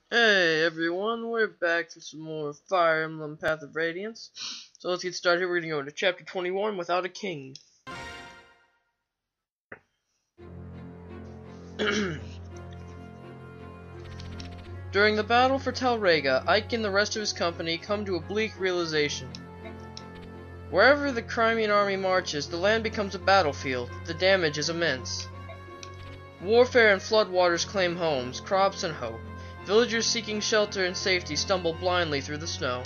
Hey everyone, we're back to some more Fire Emblem Path of Radiance. So let's get started. We're going to go into Chapter 21, Without a King. During the battle for Telrega, Ike and the rest of his company come to a bleak realization. Wherever the Crimean army marches, the land becomes a battlefield. The damage is immense. Warfare and floodwaters claim homes, crops, and hope. Villagers seeking shelter and safety stumble blindly through the snow.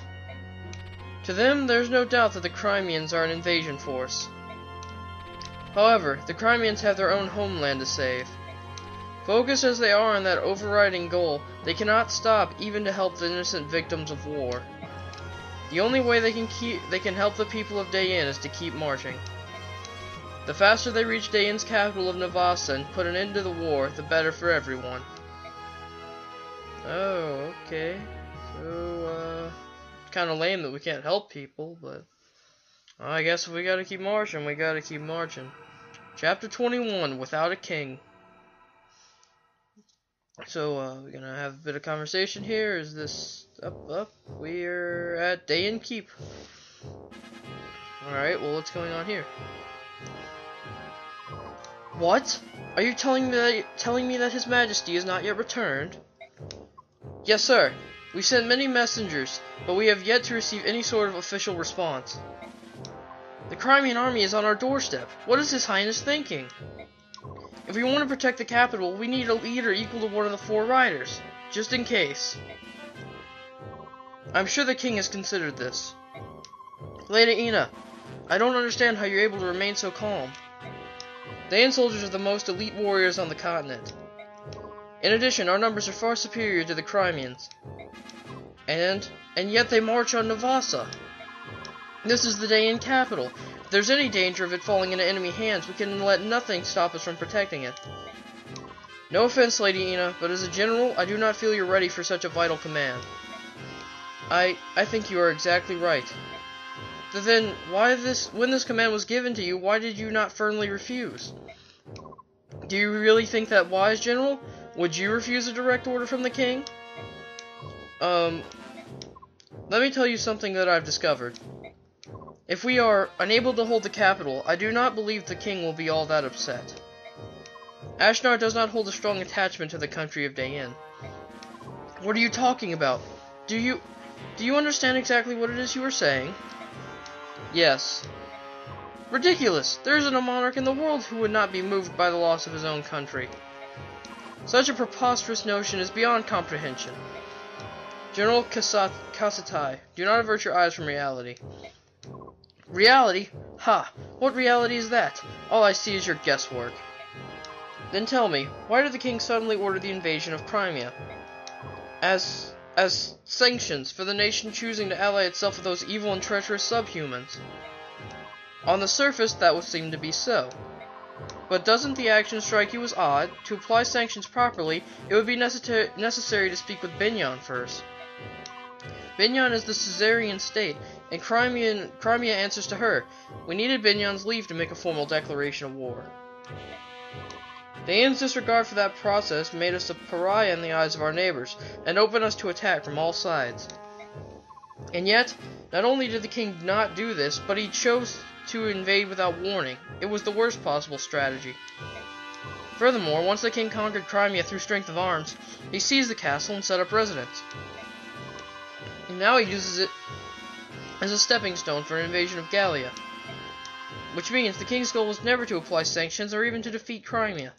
To them, there's no doubt that the Crimeans are an invasion force. However, the Crimeans have their own homeland to save. Focused as they are on that overriding goal, they cannot stop even to help the innocent victims of war. The only way they can help the people of Dayin is to keep marching. The faster they reach Dayin's capital of Navasa and put an end to the war, the better for everyone. Oh, okay. So, kind of lame that we can't help people, but I guess if we gotta keep marching, we gotta keep marching. Chapter 21, Without a King. So, we're gonna have a bit of conversation here. Is this up? We're at Dayin Keep. Alright, well, what's going on here? What? Are you telling me that His Majesty is not yet returned? Yes, sir. We sent many messengers, but we have yet to receive any sort of official response. The Crimean army is on our doorstep. What is His Highness thinking? If we want to protect the capital, we need a leader equal to one of the four riders, just in case. I'm sure the king has considered this. Lady Ina, I don't understand how you're able to remain so calm. Dayan soldiers are the most elite warriors on the continent. In addition, our numbers are far superior to the Crimeans. And yet they march on Navasa. This is the Dayan capital. If there's any danger of it falling into enemy hands, we can let nothing stop us from protecting it. No offense, Lady Ina, but as a general, I do not feel you're ready for such a vital command. I think you are exactly right. But then, when this command was given to you, why did you not firmly refuse? Do you really think that wise, General? Would you refuse a direct order from the king? Let me tell you something that I've discovered. If we are unable to hold the capital, I do not believe the king will be all that upset. Ashnar does not hold a strong attachment to the country of Dayin. What are you talking about? Do you understand exactly what it is you are saying? Yes. Ridiculous! There isn't a monarch in the world who would not be moved by the loss of his own country. Such a preposterous notion is beyond comprehension. General Kasatai, do not avert your eyes from reality. Reality? Ha! What reality is that? All I see is your guesswork. Then tell me, why did the king suddenly order the invasion of Crimea? As sanctions for the nation choosing to ally itself with those evil and treacherous subhumans. On the surface, that would seem to be so. But doesn't the action strike you as odd? To apply sanctions properly, it would be necessary to speak with Binyan first. Binyan is the Caesarian state, and Crimea answers to her. We needed Binyan's leave to make a formal declaration of war. Dayan's disregard for that process made us a pariah in the eyes of our neighbors, and opened us to attack from all sides. And yet, not only did the king not do this, but he chose to invade without warning. It was the worst possible strategy. Furthermore, once the king conquered Crimea through strength of arms, he seized the castle and set up residence. And now he uses it as a stepping stone for an invasion of Gallia. Which means the king's goal was never to apply sanctions or even to defeat Crimea.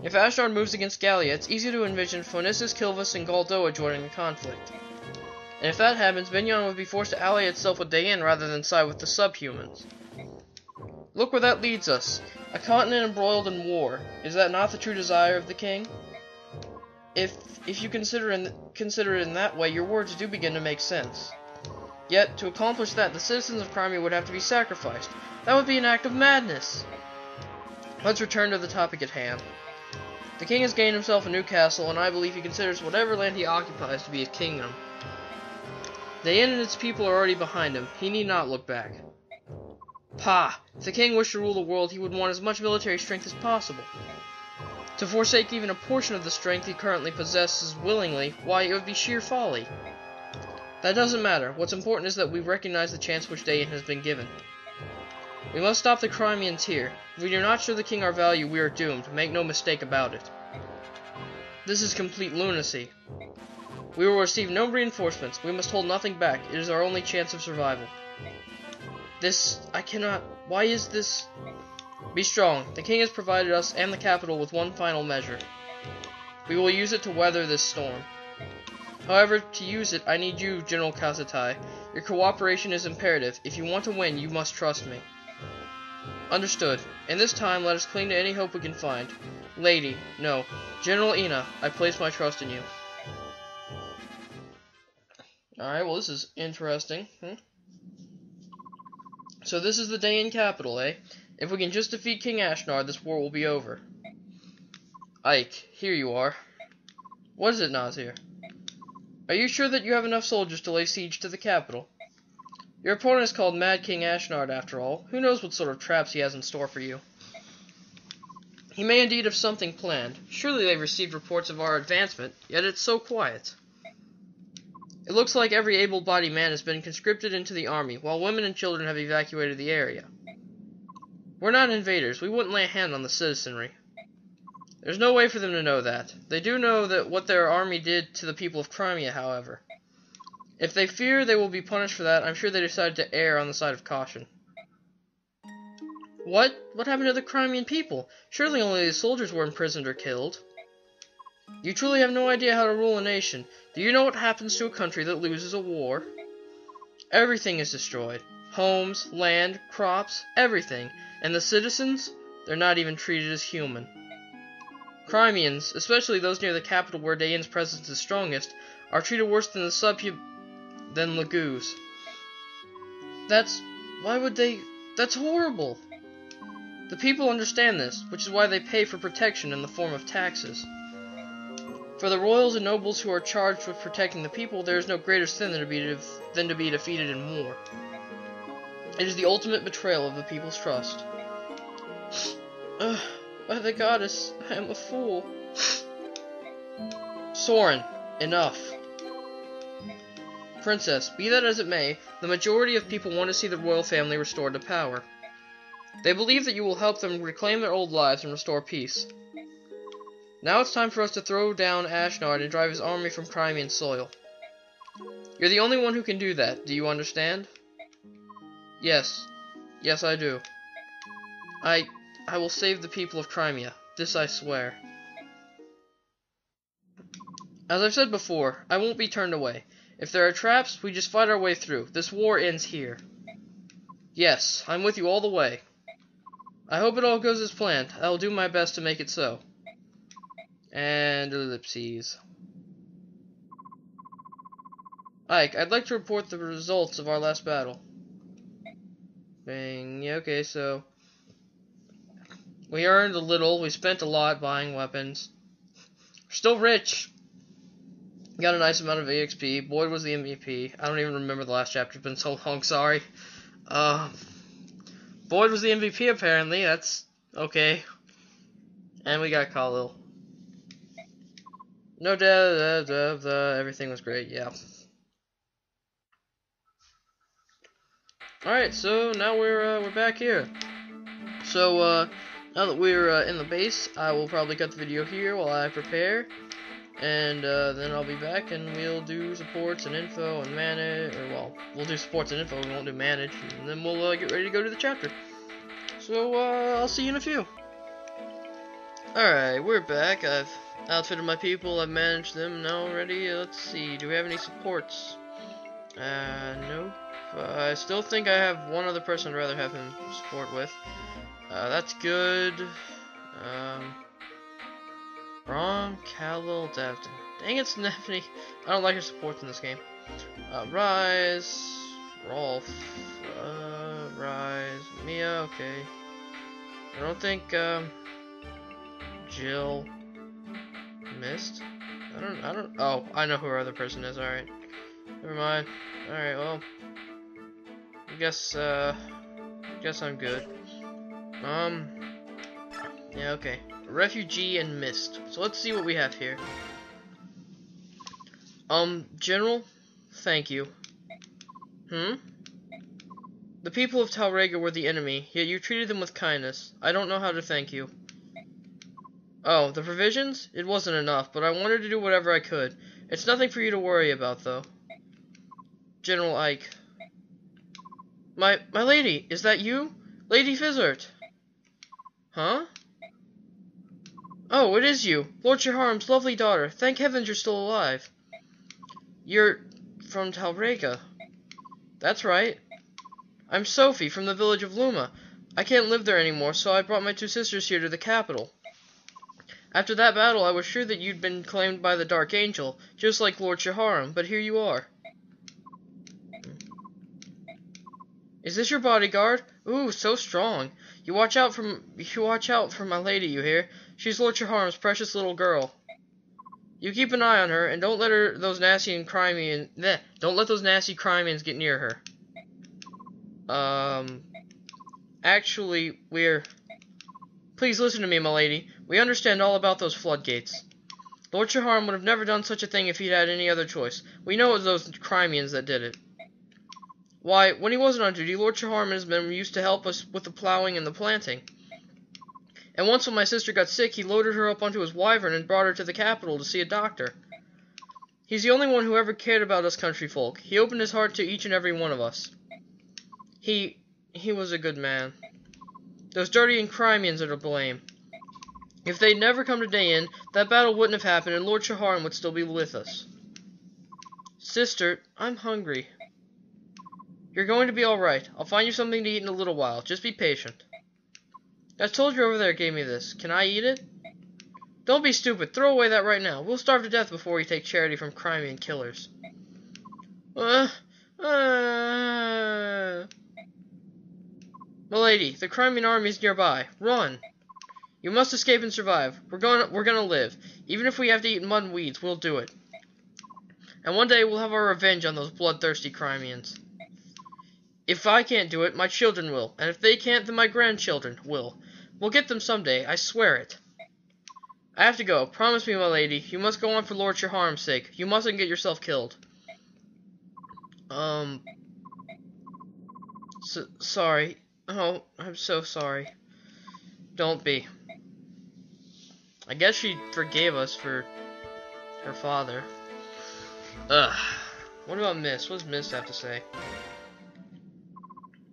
If Ashnar moves against Gallia, it's easy to envision Phonissus, Kilvas, and Galdoa joining the conflict. And if that happens, Binyan would be forced to ally itself with Dayin rather than side with the subhumans. Look where that leads us. A continent embroiled in war. Is that not the true desire of the king? If you consider it in that way, your words do begin to make sense. Yet, to accomplish that, the citizens of Crimea would have to be sacrificed. That would be an act of madness. Let's return to the topic at hand. The king has gained himself a new castle, and I believe he considers whatever land he occupies to be his kingdom. Dayin and its people are already behind him. He need not look back. Pah! If the king wished to rule the world, he would want as much military strength as possible. To forsake even a portion of the strength he currently possesses willingly, why, it would be sheer folly. That doesn't matter. What's important is that we recognize the chance which Dayan has been given. We must stop the Crimeans here. If we do not show the king our value, we are doomed. Make no mistake about it. This is complete lunacy. We will receive no reinforcements. We must hold nothing back. It is our only chance of survival. I cannot... Why is this... Be strong. The king has provided us and the capital with one final measure. We will use it to weather this storm. However, to use it, I need you, General Kazutai. Your cooperation is imperative. If you want to win, you must trust me. Understood. In this time, let us cling to any hope we can find. Lady, no. General Ina, I place my trust in you. Alright, well this is interesting. So this is the Dayan capital, eh? If we can just defeat King Ashnard, this war will be over. Ike, here you are. What is it, Nazir? Are you sure that you have enough soldiers to lay siege to the capital? Your opponent is called Mad King Ashnard, after all. Who knows what sort of traps he has in store for you? He may indeed have something planned. Surely they've received reports of our advancement, yet it's so quiet. It looks like every able-bodied man has been conscripted into the army, while women and children have evacuated the area. We're not invaders. We wouldn't lay a hand on the citizenry. There's no way for them to know that. They do know that what their army did to the people of Crimea, however. If they fear they will be punished for that, I'm sure they decided to err on the side of caution. What? What happened to the Crimean people? Surely only the soldiers were imprisoned or killed. You truly have no idea how to rule a nation. Do you know what happens to a country that loses a war? Everything is destroyed. Homes, land, crops, everything. And the citizens? They're not even treated as human. Crimeans, especially those near the capital where Dayan's presence is strongest, are treated worse than the than Laguz. Why would they... That's horrible! The people understand this, which is why they pay for protection in the form of taxes. For the royals and nobles who are charged with protecting the people, there is no greater sin than to be defeated in war. It is the ultimate betrayal of the people's trust. By the goddess, I am a fool. Soren, enough. Princess, be that as it may, the majority of people want to see the royal family restored to power. They believe that you will help them reclaim their old lives and restore peace. Now it's time for us to throw down Ashnard and drive his army from Crimean soil. You're the only one who can do that, do you understand? Yes. Yes, I do. I will save the people of Crimea. This I swear. As I've said before, I won't be turned away. If there are traps, we just fight our way through. This war ends here. Yes, I'm with you all the way. I hope it all goes as planned. I'll do my best to make it so. And ellipses. Ike, I'd like to report the results of our last battle. Bang. Yeah, okay, so... We earned a little. We spent a lot buying weapons. We're still rich. Got a nice amount of EXP. Boyd was the MVP. I don't even remember the last chapter. It's been so long, sorry. Boyd was the MVP, apparently. That's okay. And we got Khalil. No everything was great, yeah. Alright, so now we're back here. So, now that we're in the base, I will probably cut the video here while I prepare. And then I'll be back and we'll do supports and info and manage, or well, we'll do supports and info, we won't do manage, and then we'll get ready to go to the chapter. So, I'll see you in a few. Alright, we're back. I've outfitted my people, I've managed them now already. Let's see, do we have any supports? Nope. I still think I have one other person I'd rather have him support with. That's good. Ron, Khalil, Devton. Dang it, Stephanie. I don't like her supports in this game. Rise, Rolf, Rise, Mia, okay. I don't think, Jill missed. Oh, I know who our other person is, alright. Never mind. Alright, well. Guess I'm good. Yeah, okay. refugee and mist. So let's see what we have here. General, thank you. The people of Talrega were the enemy, yet you treated them with kindness. I don't know how to thank you. Oh, the provisions? It wasn't enough, but I wanted to do whatever I could. It's nothing for you to worry about, though. General Ike. My lady, is that you? Lady Fizzart. Huh? Oh, it is you. Lord Shaharm's lovely daughter. Thank heavens you're still alive. You're from Talrega. That's right. I'm Sophie from the village of Luma. I can't live there anymore, so I brought my two sisters here to the capital. After that battle, I was sure that you'd been claimed by the Dark Angel, just like Lord Shaharm, but here you are. Is this your bodyguard? Ooh, so strong. You watch out for my lady, you hear? She's Lord Shaharm's precious little girl. You keep an eye on her, and don't let those nasty Crimeans get near her. Actually, Please listen to me, my lady. We understand all about those floodgates. Lord Shaharm would have never done such a thing if he'd had any other choice. We know it was those Crimeans that did it. Why, when he wasn't on duty, Lord Shaharm and his men used to help us with the plowing and the planting. And once when my sister got sick, he loaded her up onto his wyvern and brought her to the capital to see a doctor. He's the only one who ever cared about us country folk. He opened his heart to each and every one of us. He was a good man. Those dirty Crimeans are to blame. If they'd never come to Dayin, that battle wouldn't have happened and Lord Shaharm would still be with us. Sister, I'm hungry. You're going to be alright. I'll find you something to eat in a little while. Just be patient. That soldier over there gave me this. Can I eat it? Don't be stupid. Throw away that right now. We'll starve to death before we take charity from Crimean killers. Milady, the Crimean army's nearby. Run! You must escape and survive. We're gonna live. Even if we have to eat mud and weeds, we'll do it. And one day we'll have our revenge on those bloodthirsty Crimeans. If I can't do it, my children will. And if they can't, then my grandchildren will. We'll get them someday, I swear it. I have to go. Promise me, my lady. You must go on for Lord Shaharm's sake. You mustn't get yourself killed. Sorry. Oh, I'm so sorry. Don't be. I guess she forgave us for her father. Ugh. What about Mist? What does Mist have to say?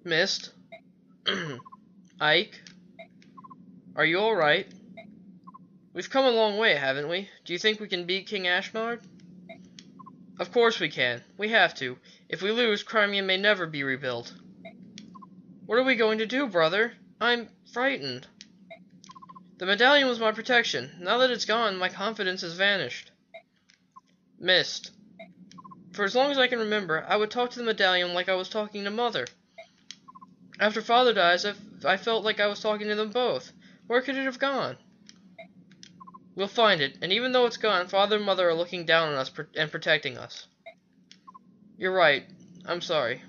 Mist? Ike? Are you alright? We've come a long way, haven't we? Do you think we can beat King Ashmard? Of course we can. We have to. If we lose, Crimea may never be rebuilt. What are we going to do, brother? I'm frightened. The medallion was my protection. Now that it's gone, my confidence has vanished. Mist. For as long as I can remember, I would talk to the medallion like I was talking to Mother. After Father dies, I felt like I was talking to them both. Where could it have gone? We'll find it, and even though it's gone, Father and Mother are looking down on us and protecting us. You're right. I'm sorry.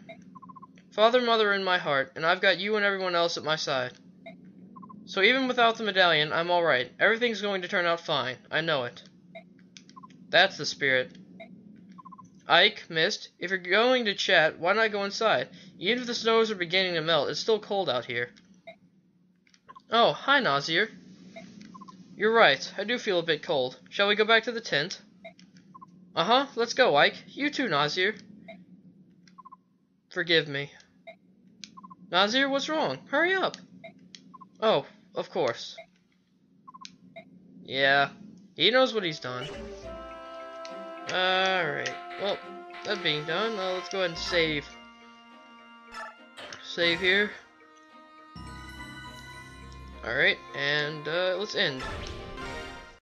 Father and Mother are in my heart, and I've got you and everyone else at my side. So even without the medallion, I'm alright. Everything's going to turn out fine. I know it. That's the spirit. Ike, Mist, if you're going to chat, why not go inside? Even if the snows are beginning to melt, it's still cold out here. Oh, hi, Nazir. You're right. I do feel a bit cold. Shall we go back to the tent? Uh-huh. Let's go, Ike. You too, Nazir. Forgive me. Nazir, what's wrong? Hurry up. Oh, of course. Yeah. He knows what he's done. Alright. Well, that being done, let's go ahead and save. Save here. Alright, and let's end.